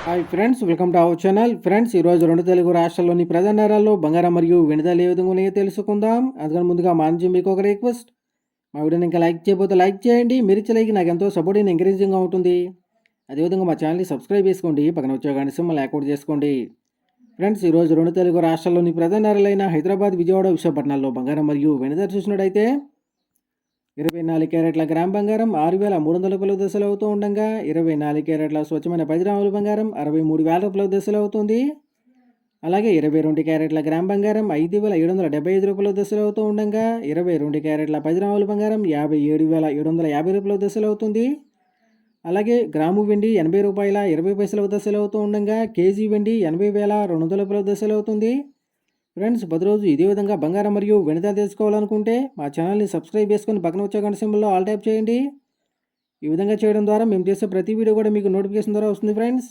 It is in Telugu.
Hi friends, welcome to our channel. Friends, ఈరోజు రెండు తెలుగు రాష్ట్రాల్లోని ప్రధాన నగరాల్లో బంగారం మరియు వెనుదల ఏ విధంగా ఉన్నాయో తెలుసుకుందాం. అందుకని ముందుగా మా నుంచి మీకు ఒక రిక్వెస్ట్, మా వీడియోని ఇంకా లైక్ చేయకపోతే లైక్ చేయండి. మీరు ఇచ్చే లైక్ నాకు ఎంతో సపోర్టింగ్ ఎంకరేజింగ్గా ఉంటుంది. అదేవిధంగా మా ఛానల్ని సబ్స్క్రైబ్ చేసుకోండి, పక్కన వచ్చే గంట సింబల్ యాక్టివేట్ చేసుకోండి. ఫ్రెండ్స్, ఈరోజు రెండు తెలుగు రాష్ట్రాల్లోని ప్రధాన నగరాలైన హైదరాబాద్, విజయవాడ, విశాఖపట్నాల్లో బంగారం మరియు వెనుదల చూసినట్టయితే 24 క్యారెట్ల గ్రామ్ బంగారం 6,300 రూపాయల దశలు అవుతూ ఉండగా 24 క్యారెట్ల స్వచ్ఛమైన 10 గ్రాముల బంగారం 63,000 రూపాయల దశలు అవుతుంది. అలాగే 22 క్యారెట్ల గ్రామ్ బంగారం 5,775 రూపాయల దశలు అవుతూ ఉండగా 22 క్యారెట్ల 10 గ్రాముల బంగారం 57,750 రూపాయల దశలు అవుతుంది. అలాగే గ్రాము వెండి 80 రూపాయల 20 పైసల దశలు అవుతూ ఉండగా కేజీ వెండి 80,200 రూపాయల దశలు అవుతుంది. ఫ్రెండ్స్, ప్రతిరోజు ఇదే విధంగా బంగారం మరియు వెనుదల తెలుసుకోవాలనుకుంటే మా ఛానల్ని సబ్స్క్రైబ్ చేసుకొని పక్కన వచ్చే గంట సింబల్లో ఆల్ ట్యాప్ చేయండి. ఈ విధంగా చేయడం ద్వారా మేము చేసే ప్రతి వీడియో కూడా మీకు నోటిఫికేషన్ ద్వారా వస్తుంది ఫ్రెండ్స్.